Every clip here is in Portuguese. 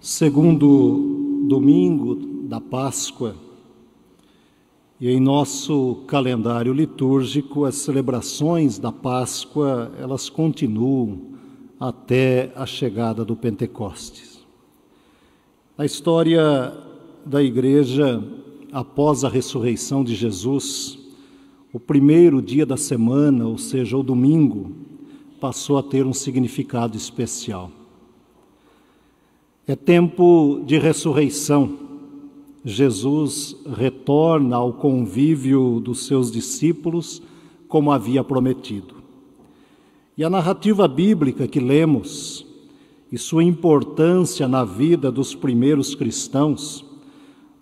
Segundo domingo da Páscoa, e em nosso calendário litúrgico, as celebrações da Páscoa, elas continuam até a chegada do Pentecostes. Na história da Igreja, após a ressurreição de Jesus, o primeiro dia da semana, ou seja, o domingo, passou a ter um significado especial. É tempo de ressurreição. Jesus retorna ao convívio dos seus discípulos como havia prometido. E a narrativa bíblica que lemos e sua importância na vida dos primeiros cristãos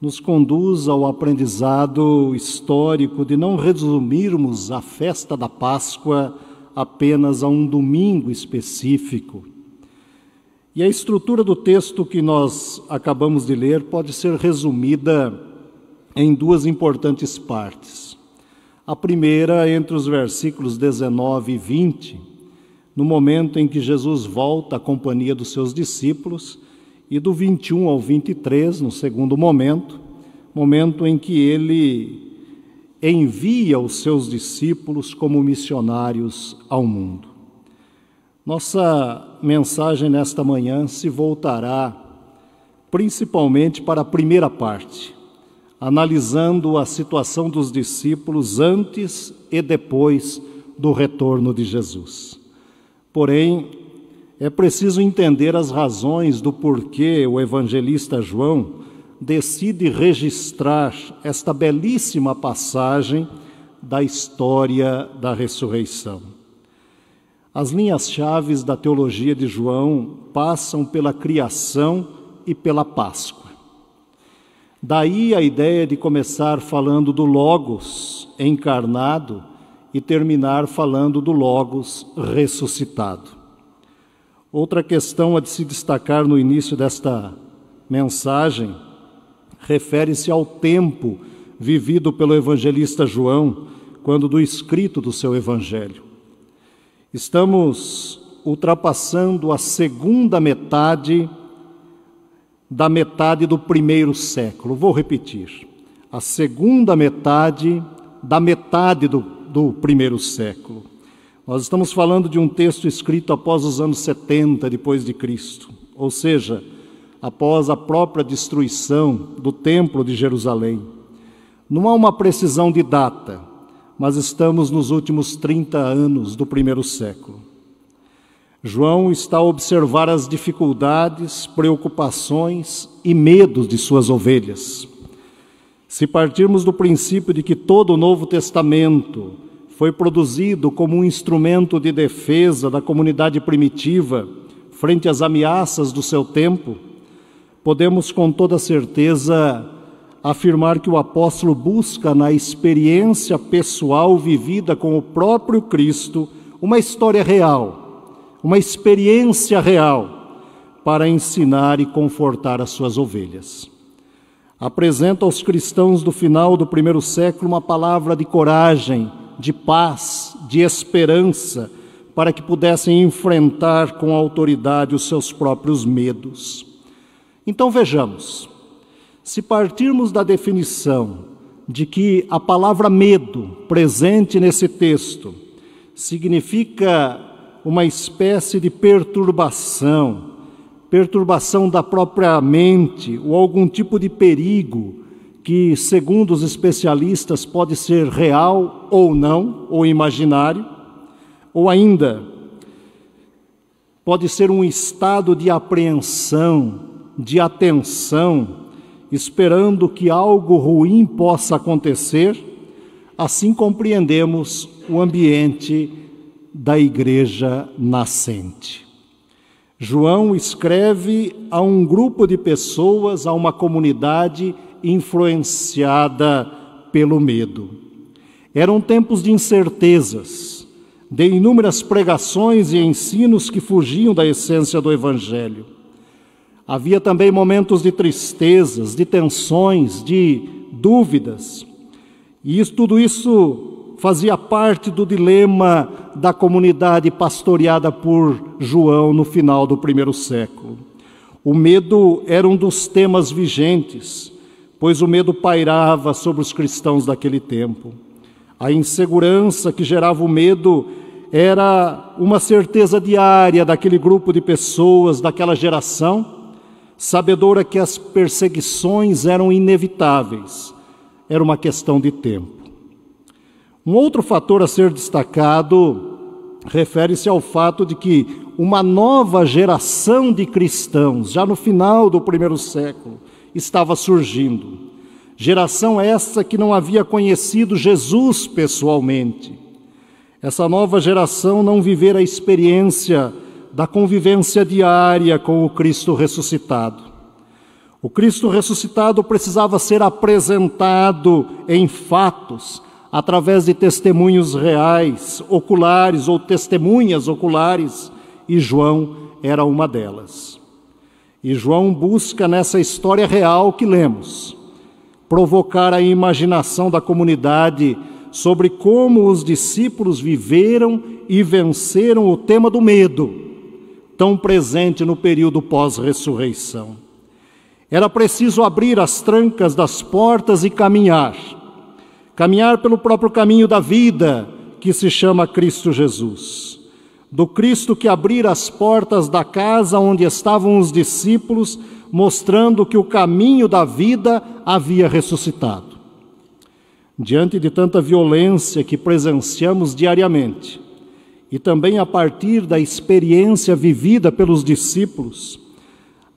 nos conduz ao aprendizado histórico de não resumirmos a festa da Páscoa apenas a um domingo específico. E a estrutura do texto que nós acabamos de ler pode ser resumida em duas importantes partes. A primeira, entre os versículos 19 e 20, no momento em que Jesus volta à companhia dos seus discípulos, e do 21 ao 23, no segundo momento em que ele envia os seus discípulos como missionários ao mundo. Nossa mensagem nesta manhã se voltará principalmente para a primeira parte, analisando a situação dos discípulos antes e depois do retorno de Jesus. Porém, é preciso entender as razões do porquê o evangelista João decide registrar esta belíssima passagem da história da ressurreição. As linhas-chaves da teologia de João passam pela criação e pela Páscoa. Daí a ideia de começar falando do Logos encarnado e terminar falando do Logos ressuscitado. Outra questão a de se destacar no início desta mensagem refere-se ao tempo vivido pelo evangelista João quando do escrito do seu evangelho. Estamos ultrapassando a segunda metade da metade do primeiro século. Vou repetir. A segunda metade da metade do primeiro século. Nós estamos falando de um texto escrito após os anos 70 depois de Cristo, ou seja, após a própria destruição do Templo de Jerusalém. Não há uma precisão de data, mas estamos nos últimos 30 anos do primeiro século. João está a observar as dificuldades, preocupações e medos de suas ovelhas. Se partirmos do princípio de que todo o Novo Testamento foi produzido como um instrumento de defesa da comunidade primitiva frente às ameaças do seu tempo, podemos com toda certeza afirmar que o apóstolo busca na experiência pessoal vivida com o próprio Cristo uma história real, uma experiência real para ensinar e confortar as suas ovelhas. Apresenta aos cristãos do final do primeiro século uma palavra de coragem, de paz, de esperança, para que pudessem enfrentar com autoridade os seus próprios medos. Então vejamos. Se partirmos da definição de que a palavra medo, presente nesse texto, significa uma espécie de perturbação da própria mente ou algum tipo de perigo que, segundo os especialistas, pode ser real ou não, ou imaginário, ou ainda pode ser um estado de apreensão, de atenção, esperando que algo ruim possa acontecer, assim compreendemos o ambiente da igreja nascente. João escreve a um grupo de pessoas, a uma comunidade influenciada pelo medo. Eram tempos de incertezas, de inúmeras pregações e ensinos que fugiam da essência do Evangelho. Havia também momentos de tristezas, de tensões, de dúvidas. E tudo isso fazia parte do dilema da comunidade pastoreada por João no final do primeiro século. O medo era um dos temas vigentes, pois o medo pairava sobre os cristãos daquele tempo. A insegurança que gerava o medo era uma certeza diária daquele grupo de pessoas, daquela geração, sabedora que as perseguições eram inevitáveis. Era uma questão de tempo. Um outro fator a ser destacado refere-se ao fato de que uma nova geração de cristãos, já no final do primeiro século, estava surgindo. Geração essa que não havia conhecido Jesus pessoalmente. Essa nova geração não vivera a experiência da convivência diária com o Cristo ressuscitado. O Cristo ressuscitado precisava ser apresentado em fatos, através de testemunhos reais, oculares ou testemunhas oculares, e João era uma delas. E João busca nessa história real que lemos, provocar a imaginação da comunidade sobre como os discípulos viveram e venceram o tema do medo, tão presente no período pós-ressurreição. Era preciso abrir as trancas das portas e caminhar pelo próprio caminho da vida, que se chama Cristo Jesus. Do Cristo que abrira as portas da casa onde estavam os discípulos, mostrando que o caminho da vida havia ressuscitado. Diante de tanta violência que presenciamos diariamente, e também a partir da experiência vivida pelos discípulos,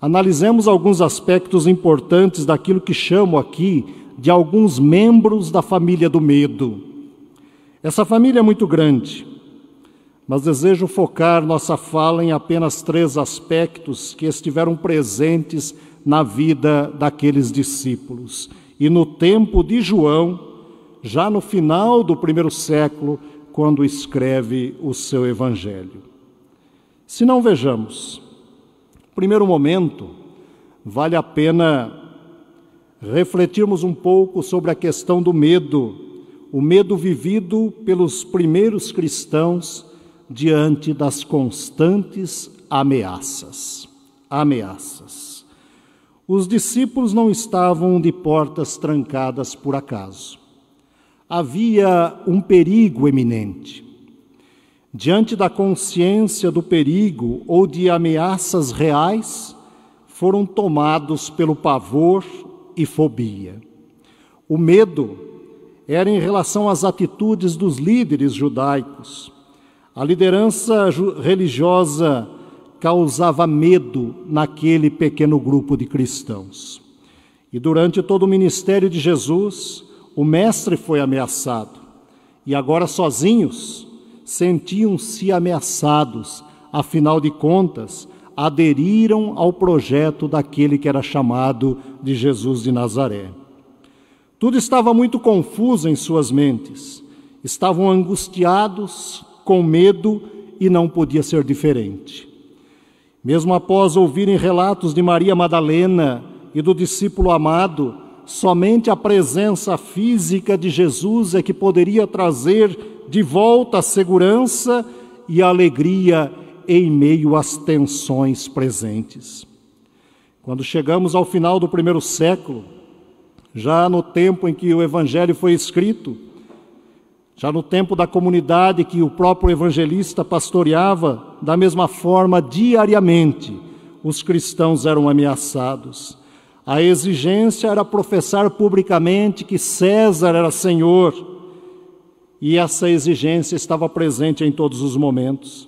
analisemos alguns aspectos importantes daquilo que chamo aqui de alguns membros da família do medo. Essa família é muito grande, mas desejo focar nossa fala em apenas 3 aspectos que estiveram presentes na vida daqueles discípulos. E no tempo de João, já no final do primeiro século, quando escreve o seu evangelho. Se não vejamos, no primeiro momento, vale a pena refletirmos um pouco sobre a questão do medo, o medo vivido pelos primeiros cristãos diante das constantes ameaças. Os discípulos não estavam de portas trancadas por acaso. Havia um perigo eminente. Diante da consciência do perigo ou de ameaças reais, foram tomados pelo pavor e fobia. O medo era em relação às atitudes dos líderes judaicos. A liderança religiosa causava medo naquele pequeno grupo de cristãos. E durante todo o ministério de Jesus, o mestre foi ameaçado. E agora sozinhos, sentiam-se ameaçados. Afinal de contas, aderiram ao projeto daquele que era chamado de Jesus de Nazaré. Tudo estava muito confuso em suas mentes. Estavam angustiados, com medo, e não podia ser diferente. Mesmo após ouvirem relatos de Maria Madalena e do discípulo amado, somente a presença física de Jesus é que poderia trazer de volta a segurança e a alegria em meio às tensões presentes. Quando chegamos ao final do primeiro século, já no tempo em que o Evangelho foi escrito, já no tempo da comunidade que o próprio evangelista pastoreava, da mesma forma, diariamente, os cristãos eram ameaçados. A exigência era professar publicamente que César era Senhor, e essa exigência estava presente em todos os momentos.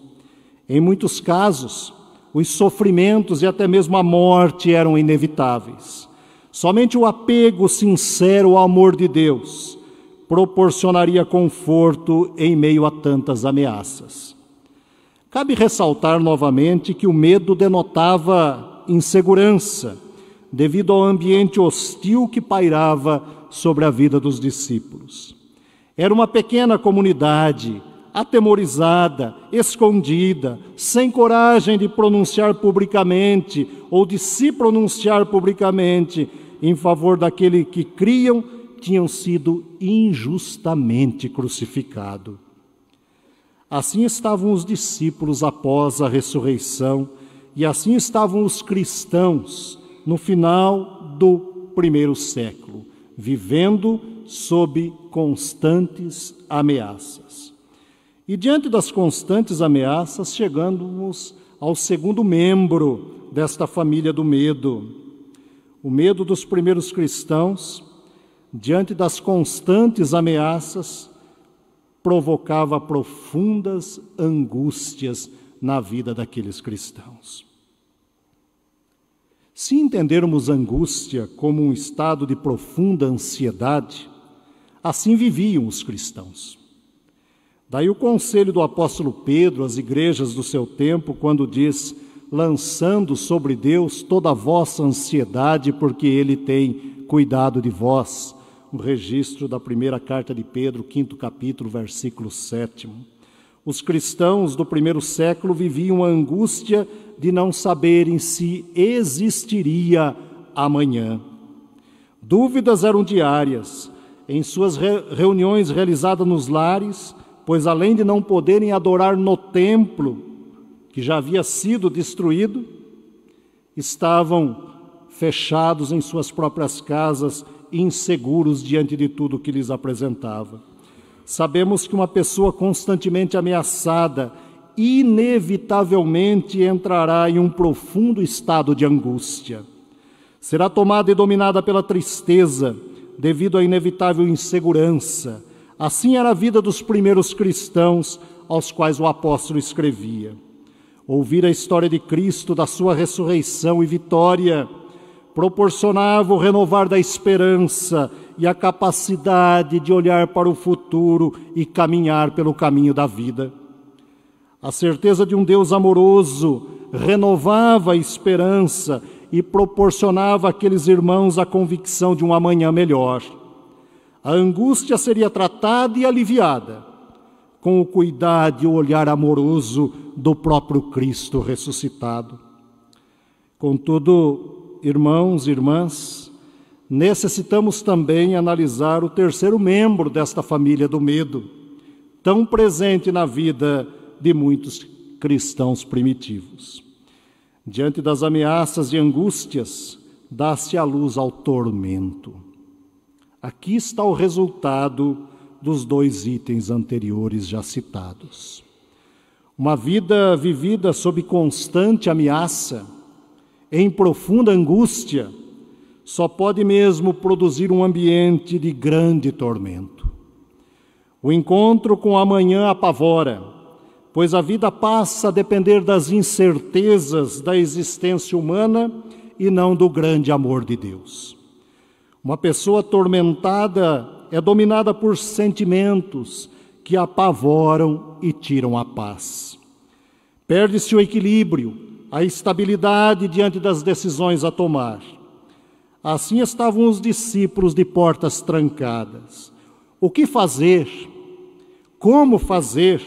Em muitos casos, os sofrimentos e até mesmo a morte eram inevitáveis. Somente o apego sincero ao amor de Deus proporcionaria conforto em meio a tantas ameaças. Cabe ressaltar novamente que o medo denotava insegurança, devido ao ambiente hostil que pairava sobre a vida dos discípulos. Era uma pequena comunidade, atemorizada, escondida, sem coragem de pronunciar publicamente ou de se pronunciar publicamente em favor daquele que criam, tinham sido injustamente crucificados. Assim estavam os discípulos após a ressurreição, e assim estavam os cristãos no final do primeiro século, vivendo sob constantes ameaças. E diante das constantes ameaças, chegamos ao segundo membro desta família do medo. O medo dos primeiros cristãos, diante das constantes ameaças, provocava profundas angústias na vida daqueles cristãos. Se entendermos angústia como um estado de profunda ansiedade, assim viviam os cristãos. Daí o conselho do apóstolo Pedro às igrejas do seu tempo, quando diz: lançando sobre Deus toda a vossa ansiedade, porque Ele tem cuidado de vós. Um registro da primeira carta de Pedro, 5º capítulo, versículo 7. Os cristãos do primeiro século viviam a angústia de não saberem se existiria amanhã. Dúvidas eram diárias em suas reuniões realizadas nos lares, pois além de não poderem adorar no templo, que já havia sido destruído, estavam fechados em suas próprias casas, inseguros diante de tudo que lhes apresentava. Sabemos que uma pessoa constantemente ameaçada, inevitavelmente entrará em um profundo estado de angústia. Será tomada e dominada pela tristeza, devido à inevitável insegurança. Assim era a vida dos primeiros cristãos, aos quais o apóstolo escrevia. Ouvir a história de Cristo, da sua ressurreição e vitória, proporcionava o renovar da esperança e a capacidade de olhar para o futuro e caminhar pelo caminho da vida. A certeza de um Deus amoroso renovava a esperança e proporcionava àqueles irmãos a convicção de um amanhã melhor. A angústia seria tratada e aliviada com o cuidado e o olhar amoroso do próprio Cristo ressuscitado. Contudo, irmãos e irmãs, necessitamos também analisar o terceiro membro desta família do medo, tão presente na vida de muitos cristãos primitivos. Diante das ameaças e angústias, dá-se a luz ao tormento. Aqui está o resultado dos dois itens anteriores já citados. Uma vida vivida sob constante ameaça, em profunda angústia, só pode mesmo produzir um ambiente de grande tormento. O encontro com o amanhã apavora, pois a vida passa a depender das incertezas da existência humana e não do grande amor de Deus. Uma pessoa atormentada é dominada por sentimentos que apavoram e tiram a paz. Perde-se o equilíbrio, a estabilidade diante das decisões a tomar. Assim estavam os discípulos de portas trancadas. O que fazer? Como fazer?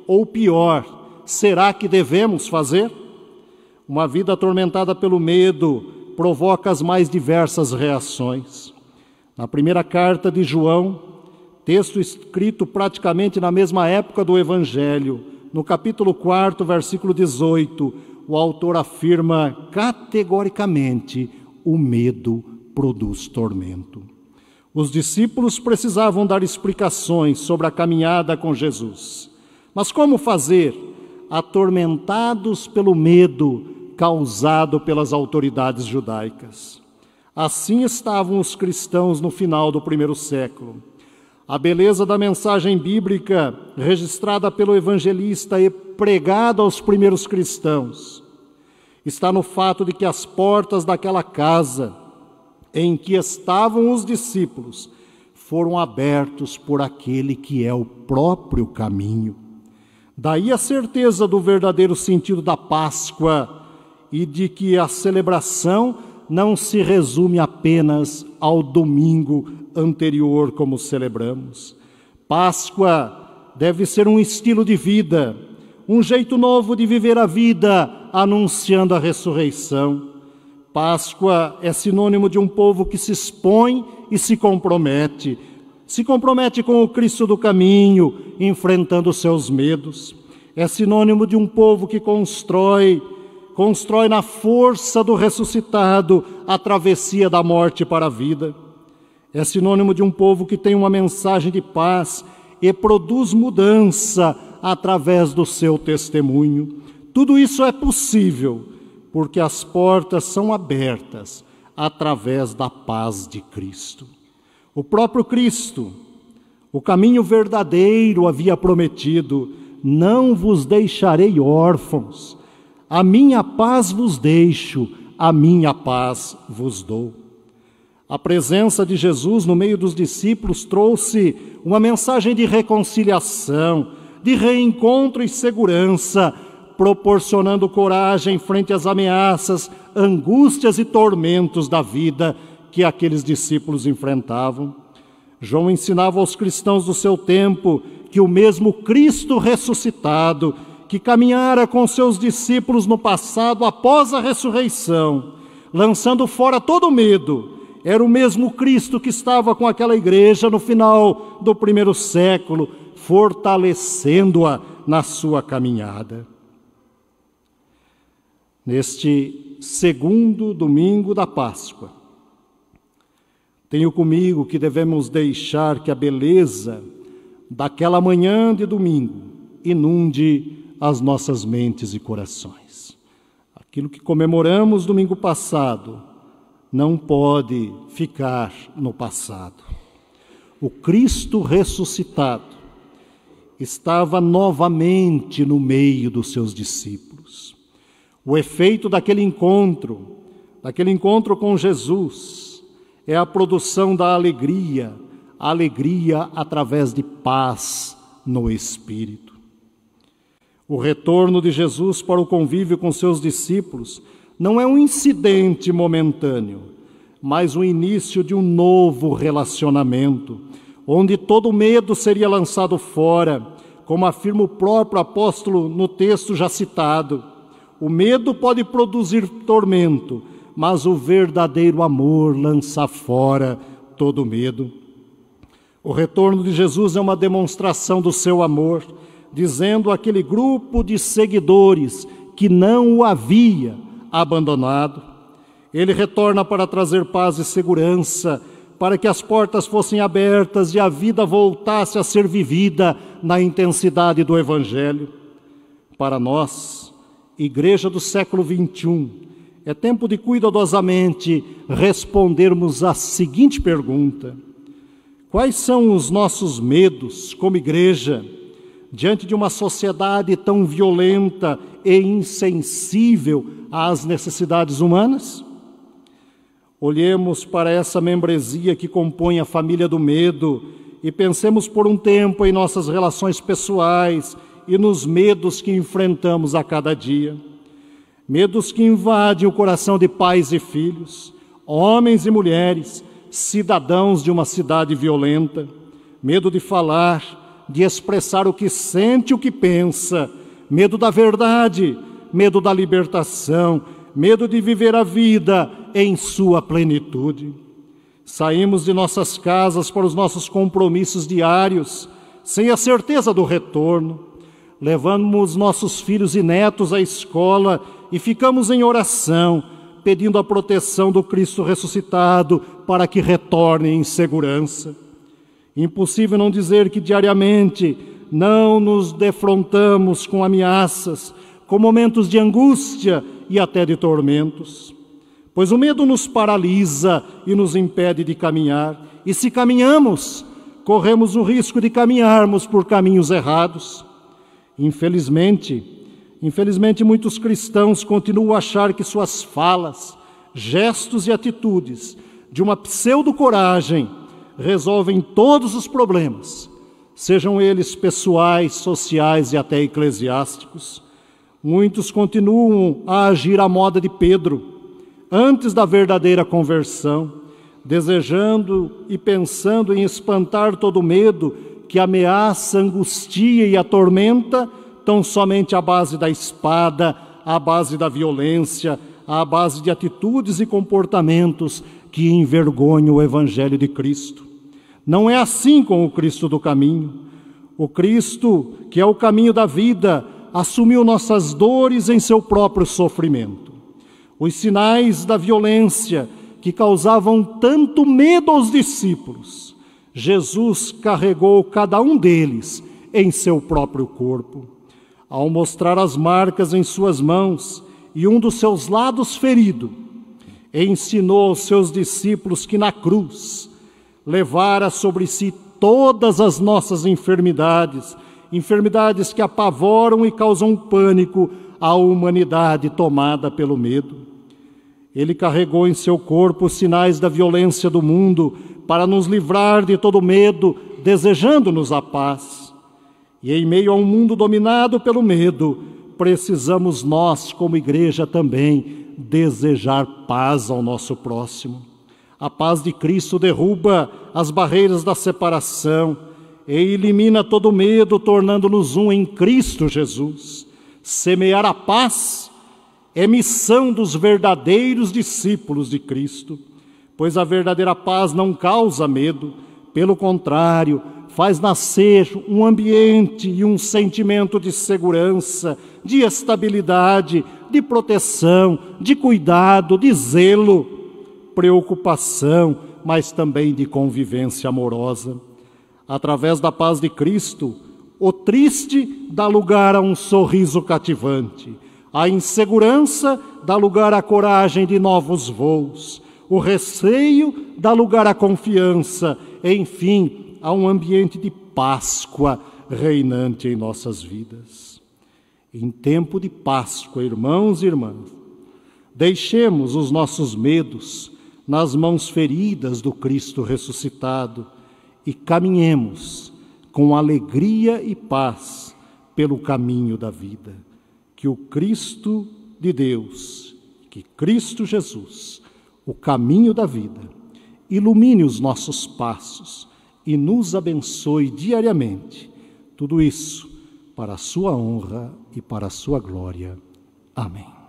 Ou pior, será que devemos fazer? Uma vida atormentada pelo medo provoca as mais diversas reações. Na primeira carta de João, texto escrito praticamente na mesma época do Evangelho, no capítulo 4, versículo 18, o autor afirma categoricamente: o medo produz tormento. Os discípulos precisavam dar explicações sobre a caminhada com Jesus. Mas como fazer? Atormentados pelo medo causado pelas autoridades judaicas. Assim estavam os cristãos no final do primeiro século. A beleza da mensagem bíblica registrada pelo evangelista e pregada aos primeiros cristãos está no fato de que as portas daquela casa em que estavam os discípulos foram abertos por aquele que é o próprio caminho. Daí a certeza do verdadeiro sentido da Páscoa e de que a celebração não se resume apenas ao domingo anterior, como celebramos. Páscoa deve ser um estilo de vida, um jeito novo de viver a vida, anunciando a ressurreição. Páscoa é sinônimo de um povo que se expõe e se compromete com o Cristo do caminho, enfrentando os seus medos. É sinônimo de um povo que constrói na força do ressuscitado a travessia da morte para a vida. É sinônimo de um povo que tem uma mensagem de paz e produz mudança através do seu testemunho. Tudo isso é possível porque as portas são abertas através da paz de Cristo. O próprio Cristo, o caminho verdadeiro, havia prometido: não vos deixarei órfãos, a minha paz vos deixo, a minha paz vos dou. A presença de Jesus no meio dos discípulos trouxe uma mensagem de reconciliação, de reencontro e segurança, proporcionando coragem frente às ameaças, angústias e tormentos da vida que aqueles discípulos enfrentavam. João ensinava aos cristãos do seu tempo que o mesmo Cristo ressuscitado, que caminhara com seus discípulos no passado após a ressurreição, lançando fora todo medo, era o mesmo Cristo que estava com aquela igreja no final do primeiro século, fortalecendo-a na sua caminhada. Neste segundo domingo da Páscoa, tenho comigo que devemos deixar que a beleza daquela manhã de domingo inunde as nossas mentes e corações. Aquilo que comemoramos domingo passado não pode ficar no passado. O Cristo ressuscitado estava novamente no meio dos seus discípulos. O efeito daquele encontro com Jesus, é a produção da alegria através de paz no Espírito. O retorno de Jesus para o convívio com seus discípulos não é um incidente momentâneo, mas o início de um novo relacionamento, onde todo medo seria lançado fora, como afirma o próprio apóstolo no texto já citado. O medo pode produzir tormento, mas o verdadeiro amor lança fora todo medo. O retorno de Jesus é uma demonstração do seu amor, dizendo àquele grupo de seguidores que não o havia abandonado. Ele retorna para trazer paz e segurança, para que as portas fossem abertas e a vida voltasse a ser vivida na intensidade do Evangelho. Para nós, Igreja do século XXI, é tempo de cuidadosamente respondermos a seguinte pergunta: quais são os nossos medos como igreja, diante de uma sociedade tão violenta e insensível às necessidades humanas? Olhemos para essa membresia que compõe a família do medo e pensemos por um tempo em nossas relações pessoais e nos medos que enfrentamos a cada dia. Medos que invadem o coração de pais e filhos, homens e mulheres, cidadãos de uma cidade violenta. Medo de falar, de expressar o que sente e o que pensa. Medo da verdade, medo da libertação, medo de viver a vida em sua plenitude. Saímos de nossas casas para os nossos compromissos diários, sem a certeza do retorno. Levamos nossos filhos e netos à escola e ficamos em oração, pedindo a proteção do Cristo ressuscitado para que retornem em segurança. Impossível não dizer que diariamente não nos defrontamos com ameaças, com momentos de angústia e até de tormentos. Pois o medo nos paralisa e nos impede de caminhar. E se caminhamos, corremos o risco de caminharmos por caminhos errados. Infelizmente, muitos cristãos continuam a achar que suas falas, gestos e atitudes de uma pseudo-coragem resolvem todos os problemas, sejam eles pessoais, sociais e até eclesiásticos. Muitos continuam a agir à moda de Pedro, antes da verdadeira conversão, desejando e pensando em espantar todo medo que ameaça, angustia e atormenta, tão somente à base da espada, à base da violência, à base de atitudes e comportamentos que envergonham o Evangelho de Cristo. Não é assim com o Cristo do caminho. O Cristo, que é o caminho da vida, assumiu nossas dores em seu próprio sofrimento. Os sinais da violência que causavam tanto medo aos discípulos, Jesus carregou cada um deles em seu próprio corpo. Ao mostrar as marcas em suas mãos e um dos seus lados ferido, ensinou aos seus discípulos que na cruz levara sobre si todas as nossas enfermidades, enfermidades que apavoram e causam pânico à humanidade tomada pelo medo. Ele carregou em seu corpo os sinais da violência do mundo para nos livrar de todo medo, desejando-nos a paz. E em meio a um mundo dominado pelo medo, precisamos nós, como igreja, também desejar paz ao nosso próximo. A paz de Cristo derruba as barreiras da separação e elimina todo medo, tornando-nos um em Cristo Jesus. Semear a paz é missão dos verdadeiros discípulos de Cristo, pois a verdadeira paz não causa medo, pelo contrário, faz nascer um ambiente e um sentimento de segurança, de estabilidade, de proteção, de cuidado, de zelo, preocupação, mas também de convivência amorosa. Através da paz de Cristo, o triste dá lugar a um sorriso cativante, a insegurança dá lugar à coragem de novos voos, o receio dá lugar à confiança, enfim, a um ambiente de Páscoa reinante em nossas vidas. Em tempo de Páscoa, irmãos e irmãs, deixemos os nossos medos nas mãos feridas do Cristo ressuscitado e caminhemos com alegria e paz pelo caminho da vida. Que o Cristo de Deus, que Cristo Jesus, o caminho da vida, ilumine os nossos passos e nos abençoe diariamente. Tudo isso para a sua honra e para a sua glória. Amém.